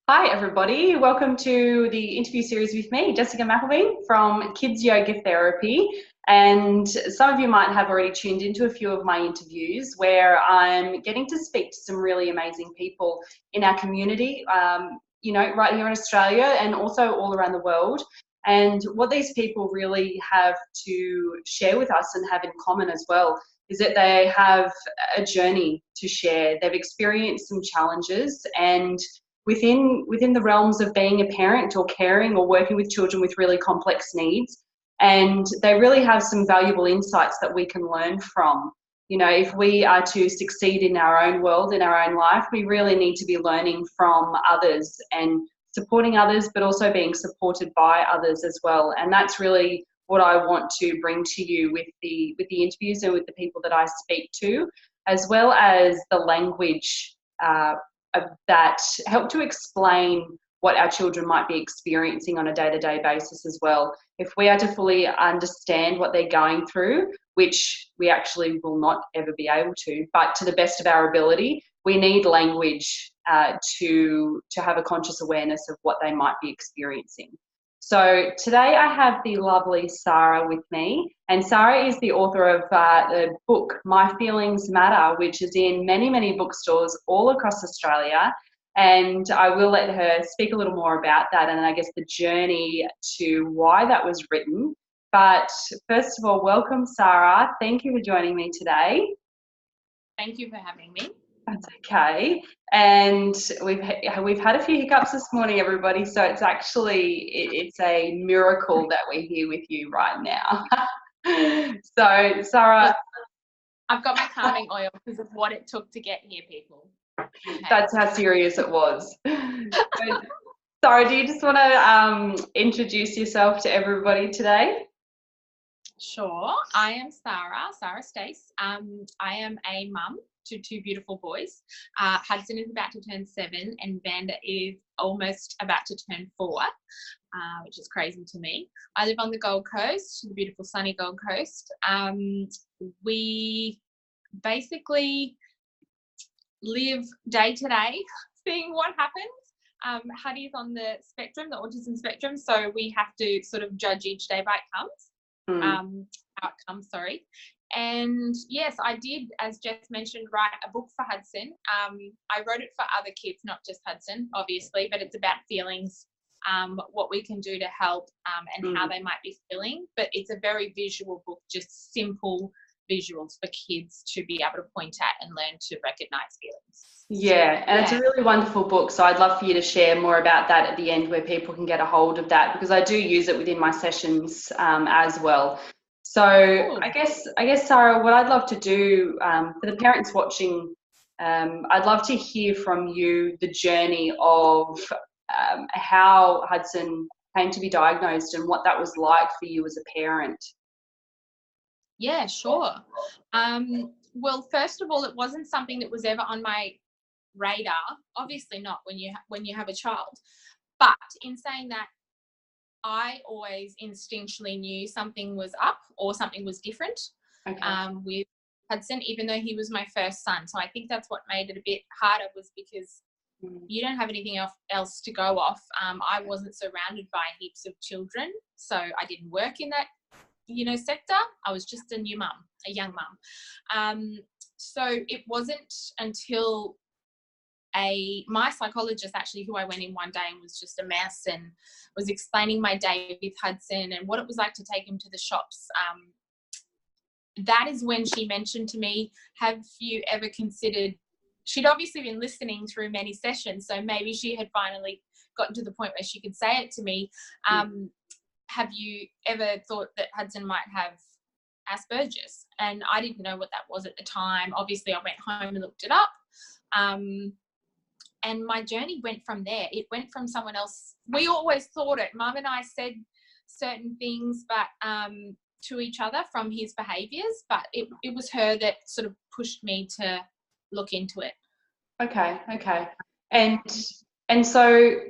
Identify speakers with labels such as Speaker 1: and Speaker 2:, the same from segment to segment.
Speaker 1: Hi, everybody. Welcome to the interview series with me, Jessica McElveen from Kids Yoga Therapy. And some of you might have already tuned into a few of my interviews where I'm getting to speak to some really amazing people in our community, right here in Australia and also all around the world. And what these people really have to share with us and have in common as well is that they have a journey to share. They've experienced some challenges, and within the realms of being a parent or caring or working with children with really complex needs, and they really have some valuable insights that we can learn from. You know, if we are to succeed in our own world, in our own life, we really need to be learning from others and supporting others, but also being supported by others as well. And that's really what I want to bring to you with the interviews and with the people that I speak to, as well as the language that help to explain what our children might be experiencing on a day-to-day basis as well. If we are to fully understand what they're going through, which we actually will not ever be able to, but to the best of our ability, we need language to have a conscious awareness of what they might be experiencing. So today I have the lovely Sarah with me, and Sarah is the author of the book My Feelings Matter, which is in many, many bookstores all across Australia. And I will let her speak a little more about that and I guess the journey to why that was written. But first of all, welcome, Sarah. Thank you for joining me today.
Speaker 2: Thank you for having me.
Speaker 1: That's okay. And we've had a few hiccups this morning, everybody. So it's a miracle that we're here with you right now. So, Sarah,
Speaker 2: I've got my calming oil because of what it took to get here, people. Okay.
Speaker 1: That's how serious it was. So, Sarah, do you just want to introduce yourself to everybody today?
Speaker 2: Sure. I am Sarah Stace. I am a mum to two beautiful boys. Hudson is about to turn 7 and Vanda is almost about to turn 4, which is crazy to me. I live on the Gold Coast, the beautiful sunny Gold Coast. We basically live day to day, seeing what happens. Hattie's on the spectrum, the autism spectrum, so we have to sort of judge each day by outcome, sorry. And yes, I did, as Jess mentioned, write a book for Hudson. I wrote it for other kids, not just Hudson, obviously, but it's about feelings, what we can do to help, and how they might be feeling. But it's a very visual book, just simple visuals for kids to be able to point at and learn to recognize feelings.
Speaker 1: Yeah, and it's a really wonderful book. So I'd love for you to share more about that at the end where people can get a hold of that, because I do use it within my sessions as well. So I guess, Sarah, what I'd love to do for the parents watching, I'd love to hear from you the journey of how Hudson came to be diagnosed and what that was like for you as a parent.
Speaker 2: Yeah, sure. Well, first of all, it wasn't something that was ever on my radar. Obviously not when you have a child. But in saying that, I always instinctually knew something was up or something was different with Hudson, even though he was my first son. So I think that's what made it a bit harder, was because you don't have anything else to go off. I wasn't surrounded by heaps of children, so I didn't work in that sector. I was just a young mum. So it wasn't until my psychologist, actually, who I went in one day and was just a mess and was explaining my day with Hudson and what it was like to take him to the shops. That is when she mentioned to me, have you ever considered, she'd obviously been listening through many sessions, so maybe she had finally gotten to the point where she could say it to me. Have you ever thought that Hudson might have Asperger's? And I didn't know what that was at the time. Obviously, I went home and looked it up. And my journey went from there. It went from someone else. We always thought it. Mum and I said certain things to each other from his behaviours, but it was her that sort of pushed me to look into it.
Speaker 1: Okay. And so,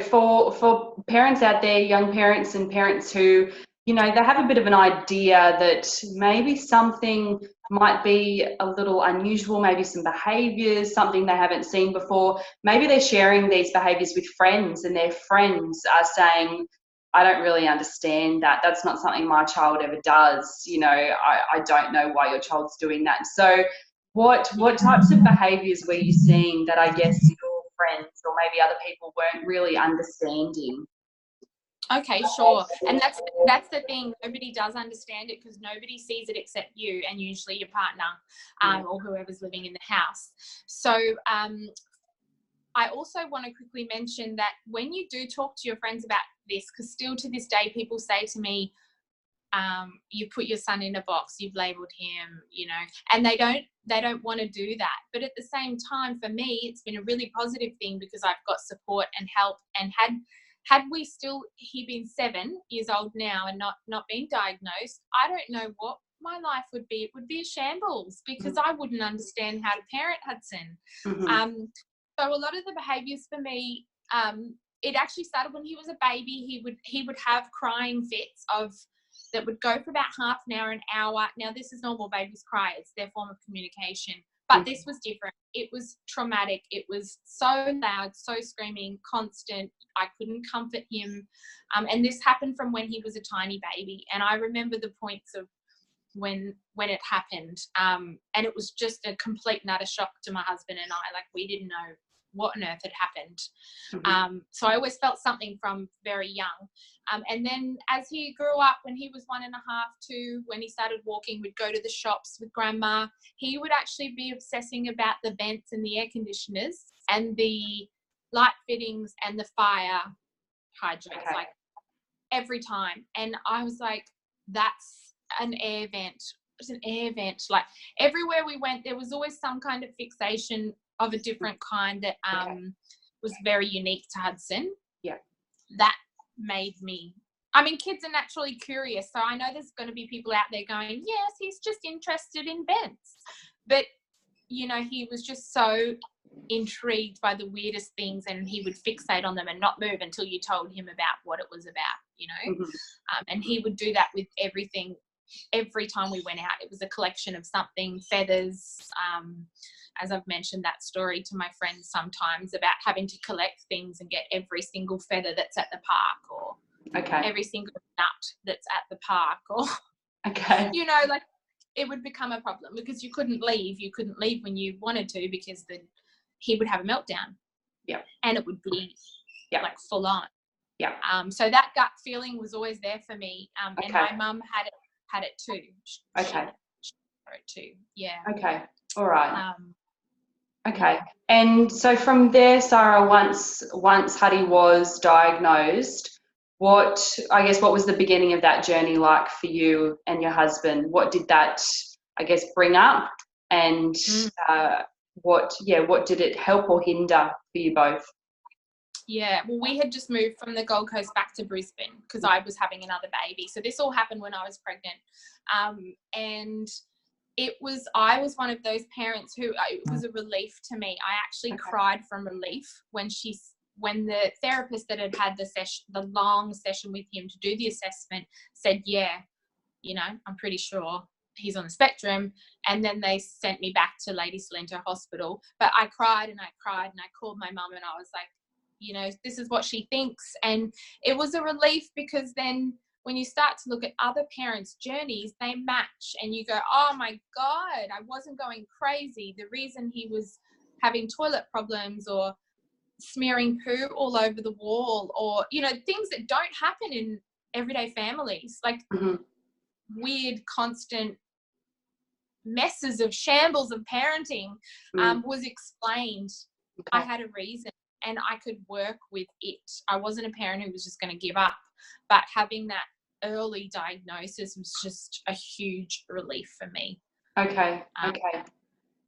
Speaker 1: for parents out there, young parents and parents who, you know, they have a bit of an idea that maybe something might be a little unusual, maybe some behaviours, something they haven't seen before. Maybe they're sharing these behaviours with friends and their friends are saying, I don't really understand that. That's not something my child ever does. You know, I don't know why your child's doing that. So what types of behaviours were you seeing that I guess your friends or maybe other people weren't really understanding?
Speaker 2: Okay, sure. And that's the thing. Nobody does understand it because nobody sees it except you and usually your partner, or whoever's living in the house. So I also want to quickly mention that when you do talk to your friends about this, because still to this day people say to me, you put your son in a box, you've labelled him, you know, and they don't want to do that. But at the same time, for me, it's been a really positive thing because I've got support and help. And had he been 7 years old now and not been diagnosed, I don't know what my life would be. It would be a shambles because I wouldn't understand how to parent Hudson.
Speaker 1: Mm-hmm.
Speaker 2: So a lot of the behaviours for me, it actually started when he was a baby. He would have crying fits that would go for about half an hour, an hour. Now, this is normal, babies cry. It's their form of communication. But this was different. It was traumatic. It was so loud, so screaming, constant. I couldn't comfort him. And this happened from when he was a tiny baby. And I remember the points of when it happened. And it was just a complete and utter shock to my husband and I. Like, we didn't know what on earth had happened.
Speaker 1: Mm-hmm.
Speaker 2: So I always felt something from very young. And then as he grew up, when he was 1.5, 2, when he started walking, we'd go to the shops with grandma. He would actually be obsessing about the vents and the air conditioners and the light fittings and the fire hydrants, like every time. And I was like, that's an air vent. It's an air vent. Like everywhere we went, there was always some kind of fixation of a different kind that was very unique to Hudson.
Speaker 1: Yeah.
Speaker 2: That made me, I mean, kids are naturally curious. So I know there's going to be people out there going, yes, he's just interested in vents. But, you know, he was just so intrigued by the weirdest things and he would fixate on them and not move until you told him about what it was about, you know.
Speaker 1: Mm-hmm.
Speaker 2: And he would do that with everything. Every time we went out, it was a collection of something, feathers. As I've mentioned that story to my friends sometimes about having to collect things and get every single feather that's at the park or every single nut that's at the park or, you know, like it would become a problem because you couldn't leave. You couldn't leave when you wanted to because he would have a meltdown.
Speaker 1: Yeah.
Speaker 2: And it would be like full on.
Speaker 1: Yeah.
Speaker 2: So that gut feeling was always there for me. And my mum had it too. She had it too. Yeah.
Speaker 1: Okay. All right. Okay. And so from there, Sarah, once Huddy was diagnosed, what was the beginning of that journey like for you and your husband? What did that, I guess, bring up? And what did it help or hinder for you both?
Speaker 2: Yeah, well, we had just moved from the Gold Coast back to Brisbane because I was having another baby. So this all happened when I was pregnant. And I was one of those parents who, it was a relief to me. I actually cried from relief when the therapist that had the long session with him to do the assessment said, yeah, you know, I'm pretty sure he's on the spectrum. And then they sent me back to Lady Cilento Hospital. But I cried and I cried and I called my mum and I was like, you know, this is what she thinks. And it was a relief because then when you start to look at other parents' journeys, they match and you go, oh my God, I wasn't going crazy. The reason he was having toilet problems or smearing poo all over the wall or, you know, things that don't happen in everyday families, like weird, constant messes of shambles of parenting was explained. I had a reason and I could work with it. I wasn't a parent who was just going to give up, but having that early diagnosis was just a huge relief for me.
Speaker 1: Okay.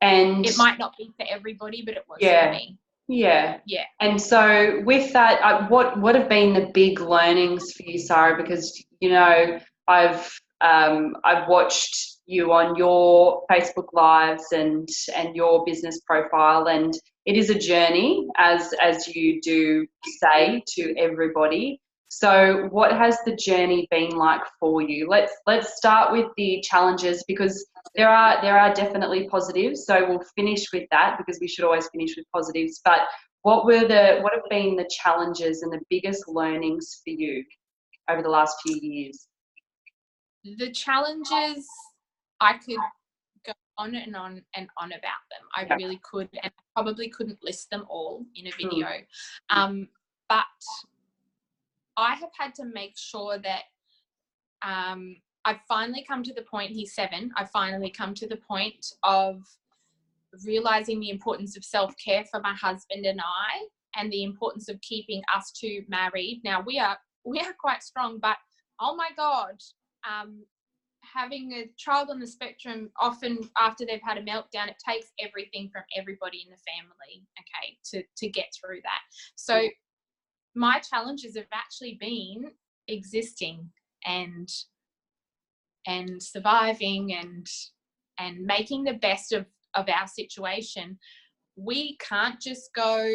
Speaker 1: And
Speaker 2: it might not be for everybody, but it was for me.
Speaker 1: Yeah. And so with that, what have been the big learnings for you, Sarah? Because, you know, I've watched you on your Facebook Lives and your business profile, and it is a journey, as you do say to everybody. So what has the journey been like for you? Let's start with the challenges, because there are definitely positives. So we'll finish with that, because we should always finish with positives. But what have been the challenges and the biggest learnings for you over the last few years?
Speaker 2: The challenges, I could go on and on and on about them. I really could, and I probably couldn't list them all in a video. But I have had to make sure that I've finally come to the point, he's 7, I've finally come to the point of realizing the importance of self-care for my husband and I, and the importance of keeping us two married. Now we are quite strong, but oh my God, having a child on the spectrum, often after they've had a meltdown, it takes everything from everybody in the family, okay, to get through that. So my challenges have actually been existing and surviving and making the best of our situation. We can't just go,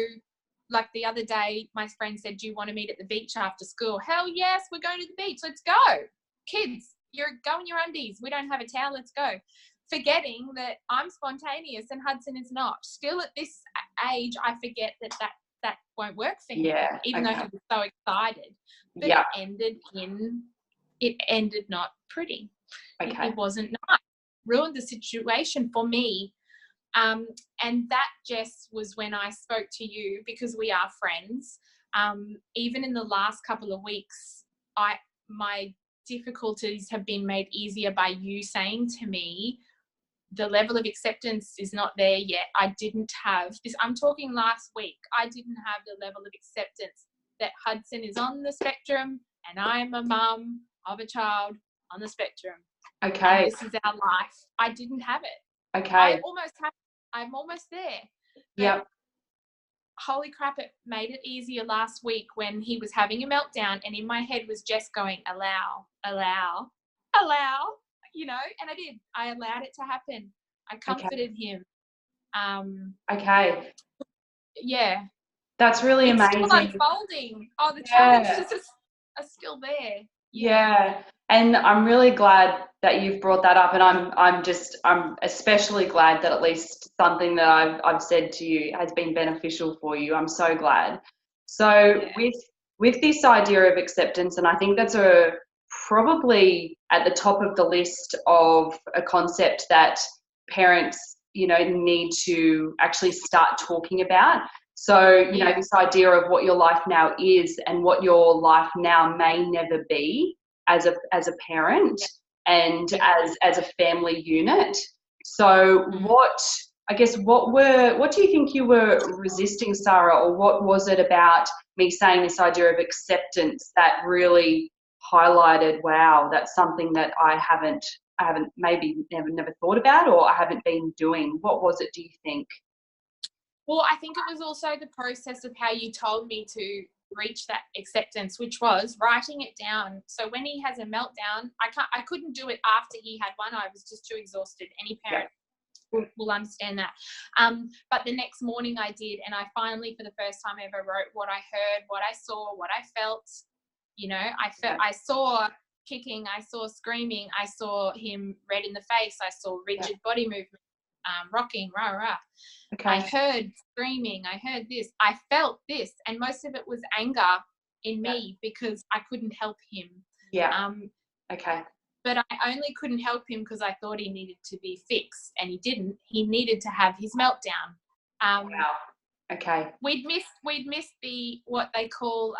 Speaker 2: like the other day, my friend said, do you want to meet at the beach after school? Hell yes, we're going to the beach. Let's go. Kids, you're going your undies. We don't have a towel. Let's go. Forgetting that I'm spontaneous and Hudson is not. Still at this age, I forget that won't work for him, even though he was so excited. But it ended not pretty. It wasn't nice. Ruined the situation for me. And that, Jess, was when I spoke to you, because we are friends. Even in the last couple of weeks, my difficulties have been made easier by you saying to me, the level of acceptance is not there yet. I didn't have this. I'm talking last week. I didn't have the level of acceptance that Hudson is on the spectrum and I am a mum of a child on the spectrum.
Speaker 1: Okay.
Speaker 2: And this is our life. I didn't have it.
Speaker 1: Okay.
Speaker 2: I'm almost there.
Speaker 1: Yep.
Speaker 2: Holy crap, it made it easier last week when he was having a meltdown, and in my head was Jess going, allow, you know, and I did. I allowed it to happen. I comforted him.
Speaker 1: Okay.
Speaker 2: Yeah.
Speaker 1: That's really amazing.
Speaker 2: It's still unfolding. Oh, the challenges are still there.
Speaker 1: Yeah. And I'm really glad that you've brought that up, and I'm especially glad that at least something that I've said to you has been beneficial for you. I'm so glad. So with this idea of acceptance, and I think that's probably at the top of the list of a concept that parents, need to actually start talking about. So, this idea of what your life now is and what your life now may never be as a parent and as a family unit. So what do you think you were resisting, Sarah, or what was it about me saying this idea of acceptance that really highlighted, wow, that's something that I haven't maybe never thought about, or I haven't been doing? What was it, do you think?
Speaker 2: Well, I think it was also the process of how you told me to reach that acceptance, which was writing it down. So when he has a meltdown, I couldn't do it after he had one. I was just too exhausted. Any parent will understand that. But the next morning I did, and I finally, for the first time ever, wrote what I heard, what I saw, what I felt. I saw kicking, I saw screaming, I saw him red in the face, I saw rigid body movement, rocking, rah, rah. Okay. I heard screaming, I heard this, I felt this, and most of it was anger in me because I couldn't help him. But I only couldn't help him because I thought he needed to be fixed, and he didn't. He needed to have his meltdown.
Speaker 1: Wow. Okay.
Speaker 2: We'd missed the, what they call,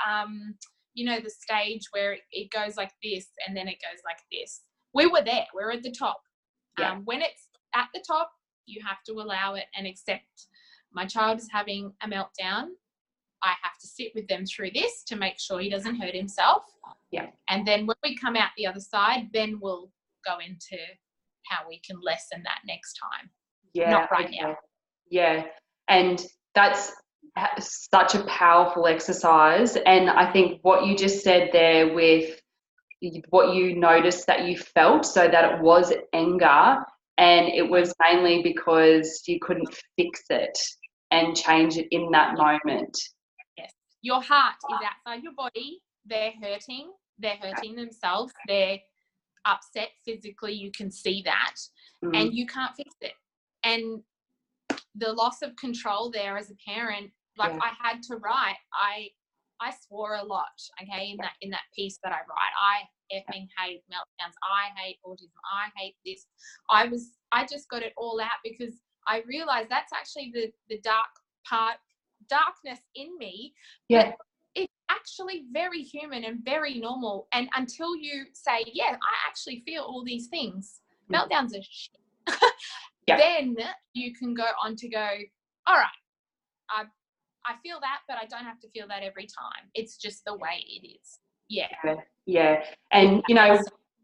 Speaker 2: the stage where it goes like this and then it goes like this. We were there. We're at the top. When it's at the top, you have to allow it and accept. My child is having a meltdown. I have to sit with them through this to make sure he doesn't hurt himself.
Speaker 1: Yeah.
Speaker 2: And then when we come out the other side, then we'll go into how we can lessen that next time.
Speaker 1: Yeah.
Speaker 2: Not right now.
Speaker 1: Yeah. And that's such a powerful exercise. And I think what you just said there with what you noticed that you felt, so that it was anger, and it was mainly because you couldn't fix it and change it in that moment.
Speaker 2: Yes. Your heart is outside your body. they're hurting themselves, they're upset physically, you can see that, and you can't fix it. And the loss of control there as a parent, like I had to write, I swore a lot, okay, in that piece that I write. I effing hate meltdowns. I hate autism. I hate this. I just got it all out because I realized that's actually the darkness in me.
Speaker 1: Yeah.
Speaker 2: It's actually very human and very normal. And until you say, yeah, I actually feel all these things, meltdowns are shit, then you can go on to go, all right, I feel that, but I don't have to feel that every time. It's just the way it is.
Speaker 1: Yeah. And, you know,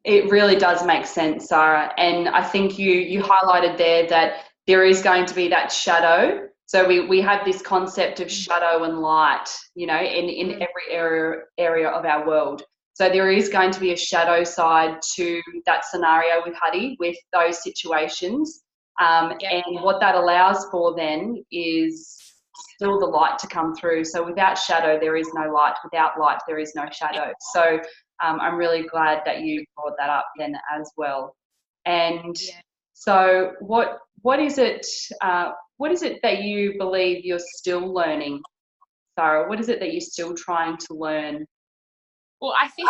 Speaker 1: it really does make sense, Sarah. And I think you highlighted there that there is going to be that shadow. So we have this concept of shadow and light, you know, in every area of our world. So there is going to be a shadow side to that scenario with Huddy, with those situations. And what that allows for then is still the light to come through. So without shadow, there is no light. Without light, there is no shadow. So I'm really glad that you brought that up then as well. And so what is it that you believe you're still learning, Sarah? What is it that you're still trying to learn?
Speaker 2: Well, I think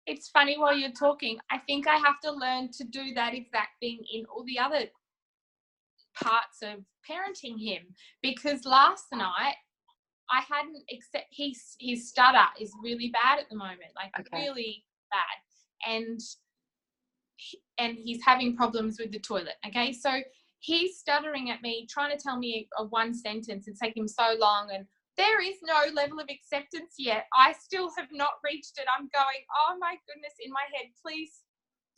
Speaker 2: it's funny while you're talking. I think I have to learn to do that exact thing in all the other parts of parenting him, because last night I hadn't his stutter is really bad at the moment, like really bad, and he's having problems with the toilet. Okay, so he's stuttering at me, trying to tell me a one sentence. It's taking him so long, and there is no level of acceptance yet. I still have not reached it. I'm going, oh my goodness, in my head, please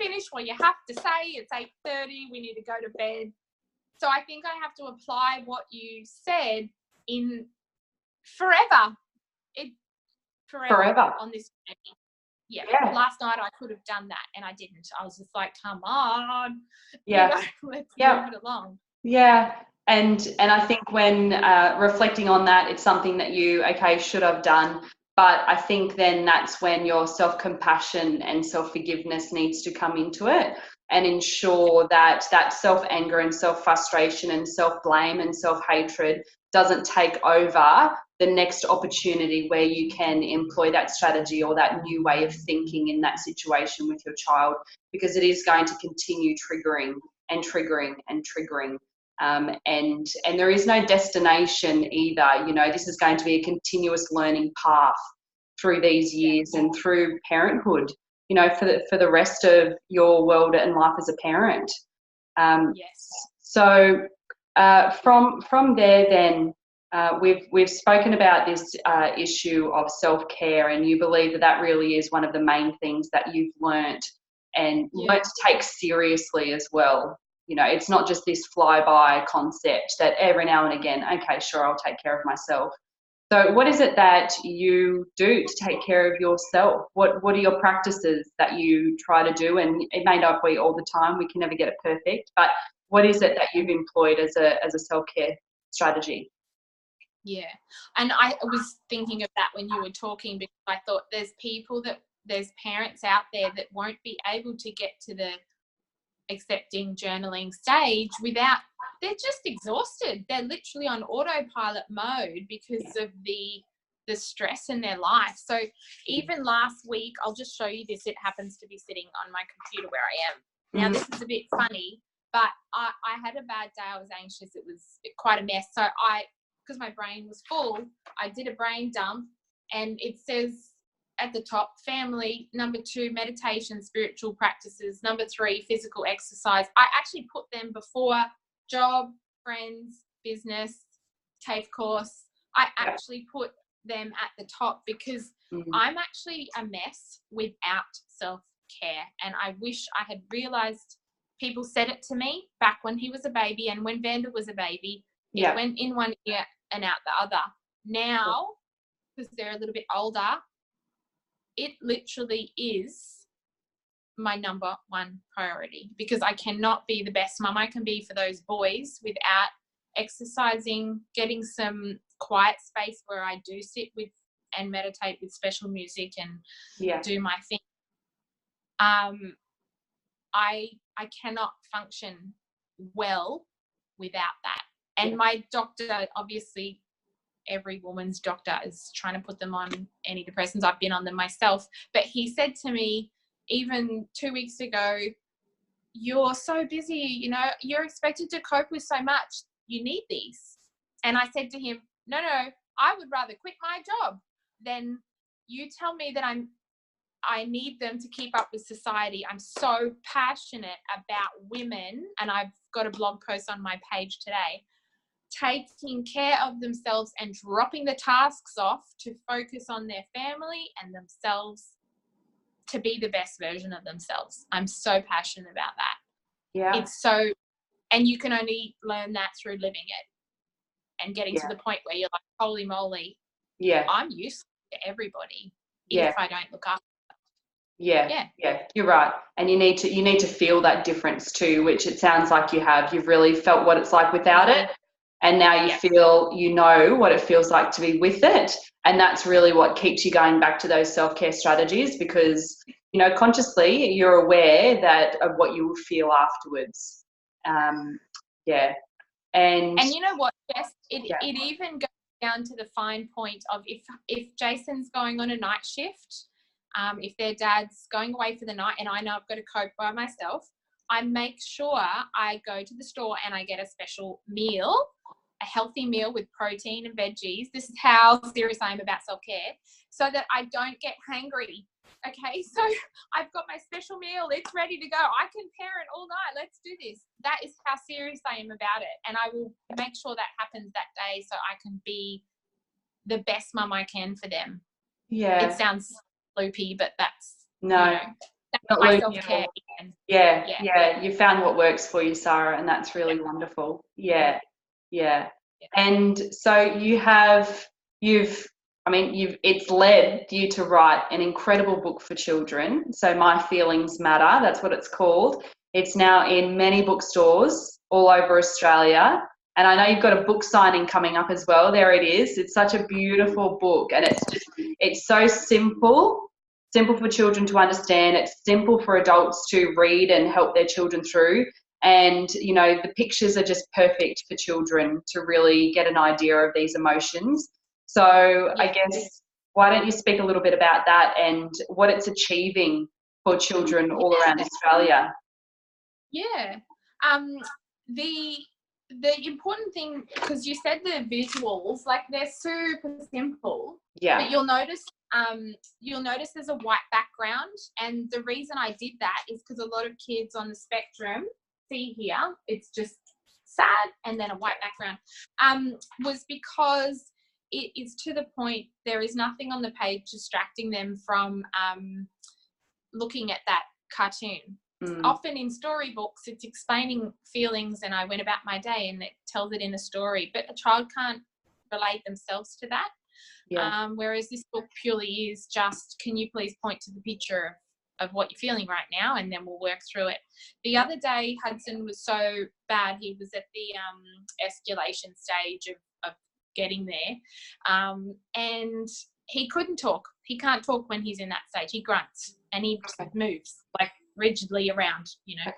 Speaker 2: finish what you have to say. It's 8:30. We need to go to bed. So I think I have to apply what you said in forever. Forever on this journey. Yeah. Last night I could have done that and I didn't. I was just like, come on.
Speaker 1: Yeah.
Speaker 2: You know, let's move it along.
Speaker 1: Yeah. And I think when reflecting on that, it's something that you, should have done. But I think then that's when your self-compassion and self-forgiveness needs to come into it and ensure that that self-anger and self-frustration and self-blame and self-hatred doesn't take over the next opportunity where you can employ that strategy or that new way of thinking in that situation with your child, because it is going to continue triggering and triggering and triggering. And there is no destination either. You know, this is going to be a continuous learning path through these years and through parenthood, you know, for the rest of your world and life as a parent. So from there then, we've spoken about this issue of self-care, and you believe that that really is one of the main things that you've learnt and learnt to take seriously as well. You know, it's not just this fly-by concept that every now and again, okay, sure, I'll take care of myself. So what is it that you do to take care of yourself? What are your practices that you try to do? And it may not be all the time, we can never get it perfect, but what is it that you've employed as a self-care strategy?
Speaker 2: Yeah, and I was thinking of that when you were talking, because I thought there's parents out there that won't be able to get to the accepting journaling stage without, they're just exhausted. They're literally on autopilot mode because of the stress in their life. So even last week, I'll just show you this. It happens to be sitting on my computer where I am. Now, this is a bit funny, but I had a bad day. I was anxious. It was quite a mess. So because my brain was full, I did a brain dump, and it says at the top, family, number 2, meditation, spiritual practices, number 3, physical exercise. I actually put them before job, friends, business, TAFE course. I actually put them at the top because I'm actually a mess without self-care. And I wish I had realised, people said it to me back when he was a baby and when Vander was a baby. It went in one ear and out the other. Now, because they're a little bit older, it literally is my number 1 priority, because I cannot be the best mum I can be for those boys without exercising, getting some quiet space where I do sit with and meditate with special music and
Speaker 1: Yeah.
Speaker 2: do my thing. I cannot function well without that. And my doctor, obviously every woman's doctor is trying to put them on antidepressants. I've been on them myself. But he said to me even 2 weeks ago, you're so busy, you know, you're expected to cope with so much. You need these. And I said to him, no, I would rather quit my job than you tell me that I need them to keep up with society. I'm so passionate about women, and I've got a blog post on my page today, taking care of themselves and dropping the tasks off to focus on their family and themselves to be the best version of themselves. I'm so passionate about that.
Speaker 1: Yeah.
Speaker 2: It's so, and you can only learn that through living it and getting to the point where you're like, holy moly, I'm useless to everybody if I don't look up.
Speaker 1: Yeah, you're right. And you need to feel that difference too, which it sounds like you have. You've really felt what it's like without it. And now you feel, you know what it feels like to be with it. And that's really what keeps you going back to those self-care strategies, because, you know, consciously you're aware of what you will feel afterwards. And
Speaker 2: you know what, Jess, it even goes down to the fine point of if Jason's going on a night shift, if their dad's going away for the night and I know I've got to cope by myself, I make sure I go to the store and I get a special meal, a healthy meal with protein and veggies. This is how serious I am about self-care, so that I don't get hangry. Okay, so I've got my special meal. It's ready to go. I can parent all night. Let's do this. That is how serious I am about it. And I will make sure that happens that day so I can be the best mum I can for them.
Speaker 1: Yeah.
Speaker 2: It sounds loopy, but that's,
Speaker 1: no,
Speaker 2: you know, that's
Speaker 1: not
Speaker 2: my
Speaker 1: loopy
Speaker 2: self-care.
Speaker 1: Yeah. You found what works for you, Sarah, and that's really wonderful. Yeah. And so it's led you to write an incredible book for children. So My Feelings Matter, that's what it's called. It's now in many bookstores all over Australia. And I know you've got a book signing coming up as well. There it is. It's such a beautiful book, and it's so simple for children to understand. It's simple for adults to read and help their children through. And, you know, the pictures are just perfect for children to really get an idea of these emotions. So I guess, why don't you speak a little bit about that and what it's achieving for children all around Australia?
Speaker 2: Yeah. The important thing, because you said the visuals, like, they're super simple.
Speaker 1: Yeah.
Speaker 2: But you'll notice there's a white background, and the reason I did that is because a lot of kids on the spectrum, see here, it's just sad and then a white background, was because it is to the point there is nothing on the page distracting them from looking at that cartoon. Often in storybooks, it's explaining feelings and I went about my day and it tells it in a story, but a child can't relate themselves to that. Whereas this book purely is just, can you please point to the picture of what you're feeling right now, and then we'll work through it. The other day, Hudson was so bad, he was at the escalation stage of getting there, and he couldn't talk. He can't talk when he's in that stage. He grunts and he moves like rigidly around, you know.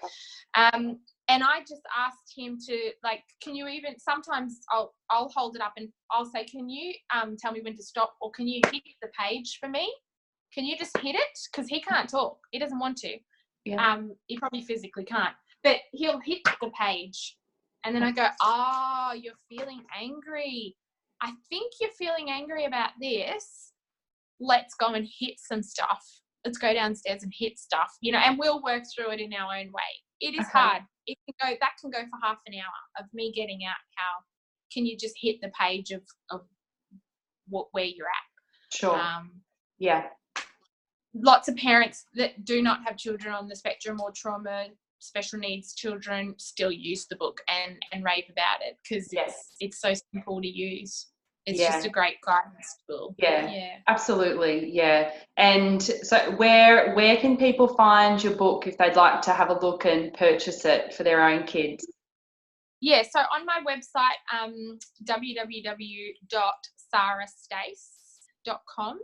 Speaker 2: And I just asked him to, like, can you even, sometimes I'll hold it up and I'll say, can you tell me when to stop, or can you hit the page for me? Can you just hit it? Because he can't talk. He doesn't want to. He probably physically can't. But he'll hit the page. And then I go, you're feeling angry. I think you're feeling angry about this. Let's go and hit some stuff. Let's go downstairs and hit stuff, you know, and we'll work through it in our own way. It is hard. That can go for half an hour of me getting out how can you just hit the page of where you're at.
Speaker 1: Sure.
Speaker 2: Lots of parents that do not have children on the spectrum or trauma, special needs children, still use the book and rave about it because it's so simple to use. It's just a great guidance tool.
Speaker 1: Absolutely. And so where can people find your book if they'd like to have a look and purchase it for their own kids?
Speaker 2: So on my website, www.sarahstace, kidsyogagiftherapy.com.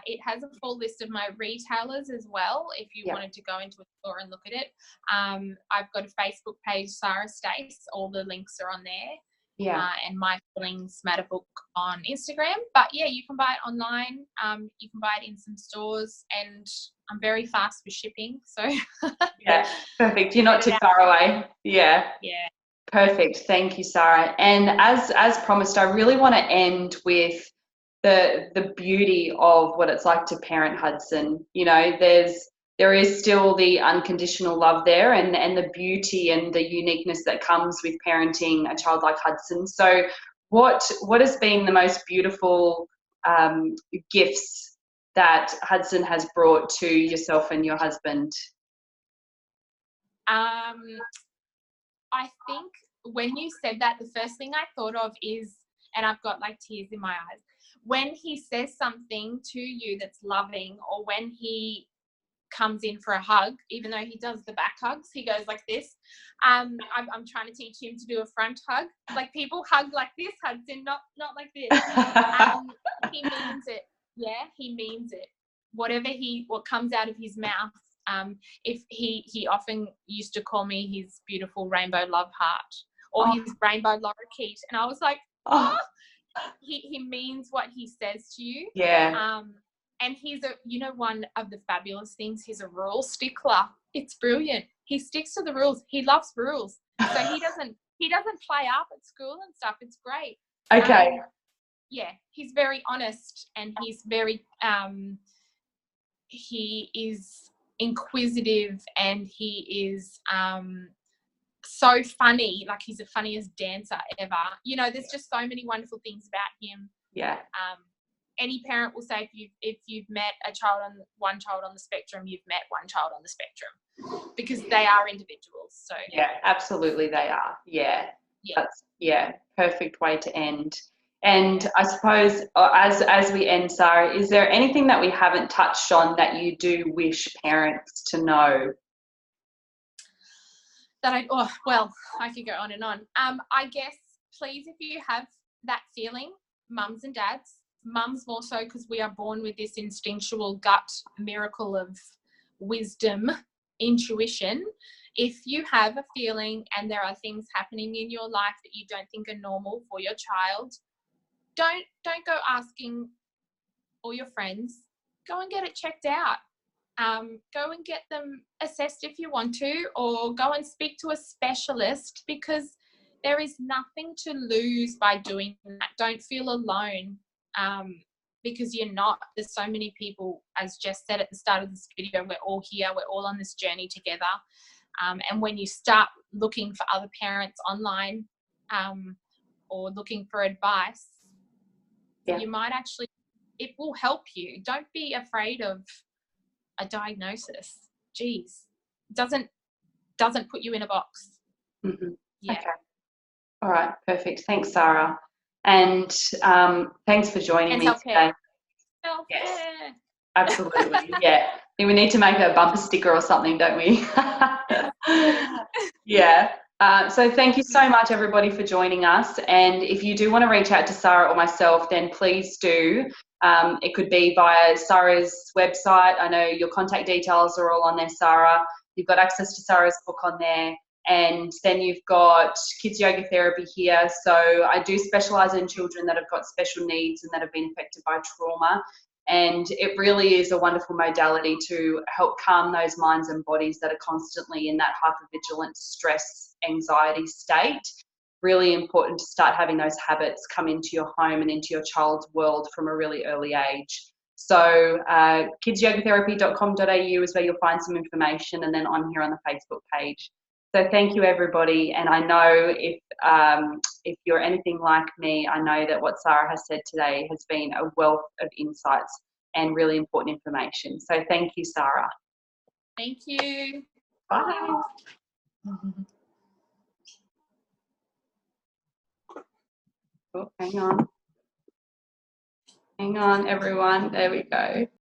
Speaker 2: It has a full list of my retailers as well, if you wanted to go into a store and look at it. I've got a Facebook page, Sarah Stace. All the links are on there. And My Feelings Matter book on Instagram. But yeah, you can buy it online. You can buy it in some stores, and I'm very fast with shipping. So
Speaker 1: yeah, perfect. You're not too far away. Yeah.
Speaker 2: Yeah.
Speaker 1: Perfect. Thank you, Sarah. And as promised, I really want to end with the beauty of what it's like to parent Hudson. You know, there is still the unconditional love there, and the beauty and the uniqueness that comes with parenting a child like Hudson. So what has been the most beautiful gifts that Hudson has brought to yourself and your husband?
Speaker 2: I think when you said that, the first thing I thought of is, and I've got like tears in my eyes, when he says something to you that's loving, or when he comes in for a hug, even though he does the back hugs, he goes like this. I'm trying to teach him to do a front hug. Like, people hug like this, Hudson, not like this. He means it. Yeah, he means it. What comes out of his mouth. If he often used to call me his beautiful rainbow love heart, or his rainbow lorikeet, and I was like, oh. He means what he says to you.
Speaker 1: Yeah.
Speaker 2: And he's one of the fabulous things, he's a rule stickler. It's brilliant. He sticks to the rules. He loves rules. So he doesn't play up at school and stuff. It's great.
Speaker 1: Okay.
Speaker 2: Yeah, he's very honest, and he's very he is inquisitive, and he is so funny. Like, he's the funniest dancer ever. You know, there's just so many wonderful things about him.
Speaker 1: Yeah.
Speaker 2: Any parent will say, if you've met one child on the spectrum, you've met one child on the spectrum, because they are individuals. So
Speaker 1: yeah, absolutely they are. Yeah. That's perfect way to end. And I suppose as we end, Sarah, is there anything that we haven't touched on that you do wish parents to know?
Speaker 2: I could go on and on. I guess, please, if you have that feeling, mums and dads, mums more so, because we are born with this instinctual gut miracle of wisdom, intuition. If you have a feeling and there are things happening in your life that you don't think are normal for your child, don't go asking all your friends. Go and get it checked out. Go and get them assessed if you want to, or go and speak to a specialist, because there is nothing to lose by doing that. Don't feel alone, because you're not. There's so many people, as Jess said at the start of this video, we're all here, we're all on this journey together. And when you start looking for other parents online, or looking for advice, you might actually, it will help you. Don't be afraid of a diagnosis. Geez, doesn't put you in a box.
Speaker 1: Mm-hmm.
Speaker 2: Yeah.
Speaker 1: Okay. All right. Perfect. Thanks, Sarah. And thanks for joining me today.
Speaker 2: Self-care.
Speaker 1: Yes, absolutely. Yeah. I think we need to make a bumper sticker or something, don't we? Yeah. So thank you so much, everybody, for joining us. And if you do want to reach out to Sarah or myself, then please do. It could be via Sarah's website. I know your contact details are all on there, Sarah. You've got access to Sarah's book on there. And then you've got Kids Yoga Therapy here. So I do specialise in children that have got special needs and that have been affected by trauma. And it really is a wonderful modality to help calm those minds and bodies that are constantly in that hypervigilant stress, anxiety state. Really important to start having those habits come into your home and into your child's world from a really early age. So kidsyogatherapy.com.au is where you'll find some information, and then I'm here on the Facebook page. So thank you, everybody. And I know if you're anything like me, I know that what Sarah has said today has been a wealth of insights and really important information. So thank you, Sarah.
Speaker 2: Thank you.
Speaker 1: Bye. Oh, hang on. Hang on, everyone. There we go.